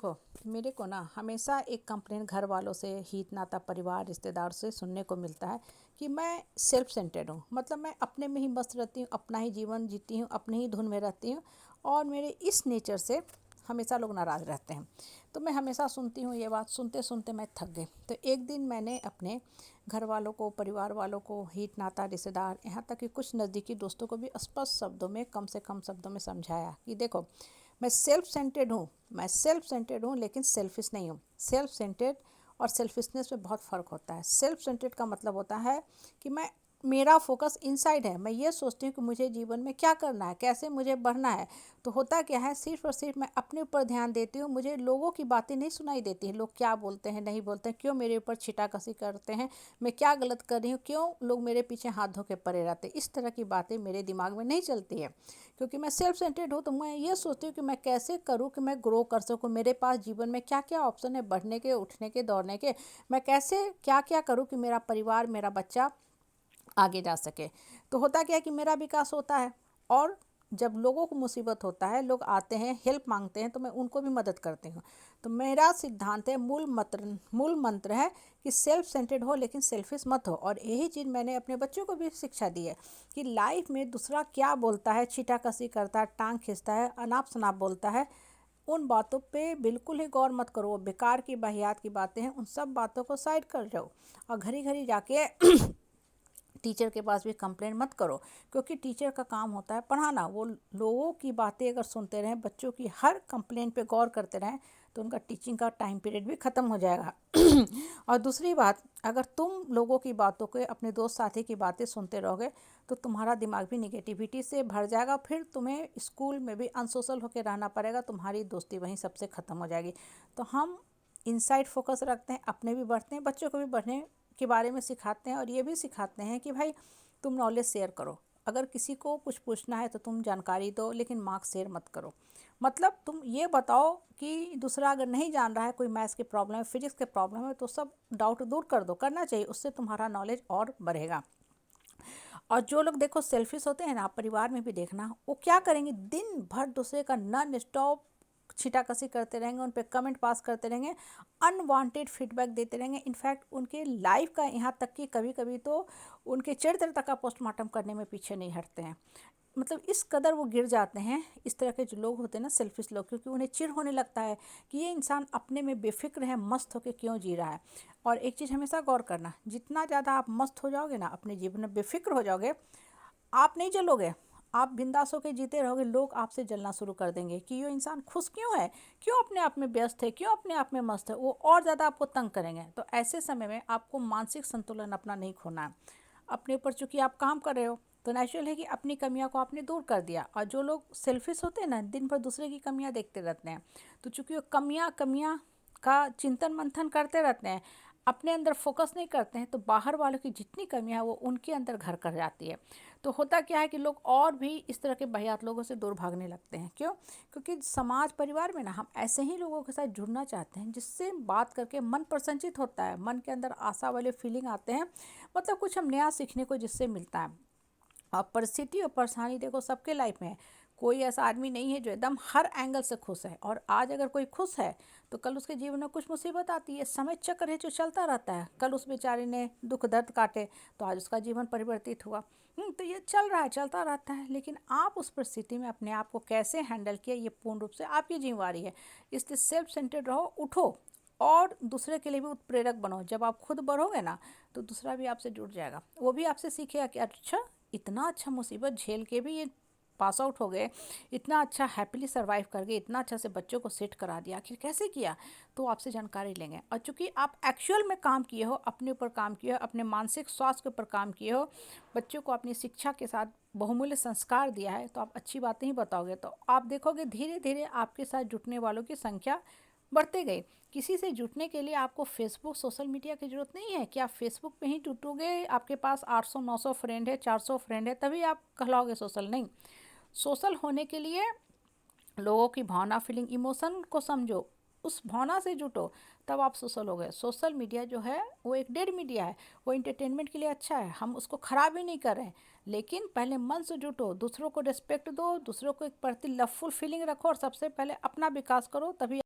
देखो, मेरे को ना हमेशा एक कंप्लेंट घर वालों से, हित नाता, परिवार, रिश्तेदार से सुनने को मिलता है कि मैं सेल्फ सेंटर्ड हूँ। मतलब मैं अपने में ही मस्त रहती हूँ, अपना ही जीवन जीती हूँ, अपनी ही धुन में रहती हूँ। और मेरे इस नेचर से हमेशा लोग नाराज़ रहते हैं। तो मैं हमेशा सुनती हूँ ये बात, सुनते सुनते मैं थक गई। तो एक दिन मैंने अपने घर वालों को, परिवार वालों को, हित नाता, रिश्तेदार, यहाँ तक कि कुछ नज़दीकी दोस्तों को भी स्पष्ट शब्दों में, कम से कम शब्दों में समझाया कि देखो, मैं सेल्फ सेंटर्ड हूँ लेकिन सेल्फिश नहीं हूँ। सेल्फ सेंटर्ड और सेल्फिशनेस में बहुत फ़र्क होता है। सेल्फ सेंटर्ड का मतलब होता है कि मेरा फोकस इनसाइड है। मैं ये सोचती हूँ कि मुझे जीवन में क्या करना है, कैसे मुझे बढ़ना है। तो होता क्या है, सिर्फ और सिर्फ मैं अपने ऊपर ध्यान देती हूँ। मुझे लोगों की बातें नहीं सुनाई देती हैं, लोग क्या बोलते हैं, नहीं बोलते हैं, क्यों मेरे ऊपर छिटाकसी करते हैं, मैं क्या गलत कर रही हूँ, क्यों लोग मेरे पीछे हाथ धो के पड़े रहते हैं। इस तरह की बातें मेरे दिमाग में नहीं चलती है, क्योंकि मैं सेल्फ सेंटर्ड हूँ। तो मैं ये सोचती हूँ कि मैं कैसे करूँ कि मैं ग्रो कर सकूँ, मेरे पास जीवन में क्या क्या ऑप्शन है बढ़ने के, उठने के, दौड़ने के। मैं कैसे क्या क्या करूँ कि मेरा परिवार, मेरा बच्चा आगे जा सके। तो होता क्या है कि मेरा विकास होता है। और जब लोगों को मुसीबत होता है, लोग आते हैं, हेल्प मांगते हैं, तो मैं उनको भी मदद करती हूँ। तो मेरा सिद्धांत है, मूल मंत्र है कि सेल्फ सेंटर्ड हो लेकिन सेल्फिश मत हो। और यही चीज़ मैंने अपने बच्चों को भी शिक्षा दी है कि लाइफ में दूसरा क्या बोलता है, छीटाकसी करता है, टांग खींचता है, अनाप शनाप बोलता है, उन बातों पे बिल्कुल ही गौर मत करो। वो बेकार की, वाहियात की बातें हैं, उन सब बातों को साइड कर जाओ। और घड़ी घड़ी जाके टीचर के पास भी कंप्लेंट मत करो, क्योंकि टीचर का काम होता है पढ़ाना। वो लोगों की बातें अगर सुनते रहें, बच्चों की हर कंप्लेंट पे गौर करते रहें, तो उनका टीचिंग का टाइम पीरियड भी ख़त्म हो जाएगा। और दूसरी बात, अगर तुम लोगों की बातों के, अपने दोस्त साथी की बातें सुनते रहोगे, तो तुम्हारा दिमाग भी निगेटिविटी से भर जाएगा। फिर तुम्हें स्कूल में भी अनसोशल होकर रहना पड़ेगा, तुम्हारी दोस्ती वहीं सबसे ख़त्म हो जाएगी। तो हम इनसाइड फोकस रखते हैं, अपने भी बढ़ते हैं, बच्चों को भी बढ़ने के बारे में सिखाते हैं। और ये भी सिखाते हैं कि भाई तुम नॉलेज शेयर करो। अगर किसी को कुछ पूछना है तो तुम जानकारी दो, लेकिन मार्क्स शेयर मत करो। मतलब तुम ये बताओ कि दूसरा अगर नहीं जान रहा है, कोई मैथ्स की प्रॉब्लम है, फिजिक्स के प्रॉब्लम है, तो सब डाउट दूर कर दो, करना चाहिए। उससे तुम्हारा नॉलेज और बढ़ेगा। और जो लोग देखो सेल्फिश होते हैं ना, आप परिवार में भी देखना, वो क्या करेंगे, दिन भर दूसरे का नॉन स्टॉप छिटाकसी करते रहेंगे, उन पे कमेंट पास करते रहेंगे, अनवांटेड फीडबैक देते रहेंगे। इनफैक्ट उनके लाइफ का, यहाँ तक कि कभी कभी तो उनके चरित्र तक का पोस्टमार्टम करने में पीछे नहीं हटते हैं। मतलब इस कदर वो गिर जाते हैं, इस तरह के जो लोग होते हैं ना, सेल्फिश लोग, क्योंकि उन्हें चिढ़ होने लगता है कि ये इंसान अपने में बेफिक्र है, मस्त होकर क्यों जी रहा है। और एक चीज़ हमेशा गौर करना, जितना ज़्यादा आप मस्त हो जाओगे ना, अपने जीवन में बेफिक्र हो जाओगे, आप नहीं जलोगे, आप बिंदास होकर जीते रहोगे, लोग आपसे जलना शुरू कर देंगे कि ये इंसान खुश क्यों है, क्यों अपने आप में व्यस्त है, क्यों अपने आप में मस्त है। वो और ज़्यादा आपको तंग करेंगे। तो ऐसे समय में आपको मानसिक संतुलन अपना नहीं खोना है। अपने ऊपर चूंकि आप काम कर रहे हो, तो नेचुरल है कि अपनी कमियों को आपने दूर कर दिया। और जो लोग सेल्फिश होते हैं ना, दिन भर दूसरे की कमियां देखते रहते हैं, तो चूंकि वो कमियां कमियां का चिंतन मंथन करते रहते हैं, अपने अंदर फोकस नहीं करते हैं, तो बाहर वालों की जितनी कमियां हैं वो उनके अंदर घर कर जाती है। तो होता क्या है कि लोग और भी इस तरह के वाहियात लोगों से दूर भागने लगते हैं। क्यों? क्योंकि समाज, परिवार में ना हम ऐसे ही लोगों के साथ जुड़ना चाहते हैं, जिससे बात करके मन प्रसन्नचित होता है, मन के अंदर आशा वाले फीलिंग आते हैं। मतलब कुछ हम नया सीखने को जिससे मिलता है। और परिस्थिति और परेशानी देखो सबके लाइफ में है। कोई ऐसा आदमी नहीं है जो एकदम हर एंगल से खुश है। और आज अगर कोई खुश है, तो कल उसके जीवन में कुछ मुसीबत आती है। समय चक्र है जो चलता रहता है। कल उस बेचारे ने दुख दर्द काटे, तो आज उसका जीवन परिवर्तित हुआ। तो ये चल रहा है, चलता रहता है। लेकिन आप उस परिस्थिति में अपने आप को कैसे हैंडल किया, ये पूर्ण रूप से आपकी जिम्मेवारी है। इसलिए सेल्फ सेंटर्ड रहो, उठो और दूसरे के लिए भी उत्प्रेरक बनो। जब आप खुद बढ़ोगे ना, तो दूसरा भी आपसे जुड़ जाएगा। वो भी आपसे सीखेगा कि अच्छा, इतना अच्छा मुसीबत झेल के भी ये पास आउट हो गए, इतना अच्छा हैप्पीली सर्वाइव कर गए, इतना अच्छा से बच्चों को सेट करा दिया, आखिर कैसे किया। तो आपसे जानकारी लेंगे। और चूंकि आप एक्चुअल में काम किए हो, अपने ऊपर काम किए हो, अपने मानसिक स्वास्थ्य के ऊपर काम किए हो, बच्चों को अपनी शिक्षा के साथ बहुमूल्य संस्कार दिया है, तो आप अच्छी बातें ही बताओगे। तो आप देखोगे धीरे धीरे आपके साथ जुटने वालों की संख्या बढ़ते गई। किसी से जुटने के लिए आपको फेसबुक, सोशल मीडिया की ज़रूरत नहीं है कि आप फेसबुक पे ही जुटोगे, आपके पास 800-900 फ्रेंड है, 400 फ्रेंड है, तभी आप कहलाओगे सोशल। नहीं, सोशल होने के लिए लोगों की भावना, फीलिंग, इमोशन को समझो, उस भावना से जुटो, तब आप सोशल हो गए। सोशल मीडिया जो है वो एक डेड मीडिया है, वो इंटरटेनमेंट के लिए अच्छा है, हम उसको ख़राब ही नहीं कर रहे हैं। लेकिन पहले मन से जुटो, दूसरों को रिस्पेक्ट दो, दूसरों को एक प्रति लवफुल फीलिंग रखो, और सबसे पहले अपना विकास करो, तभी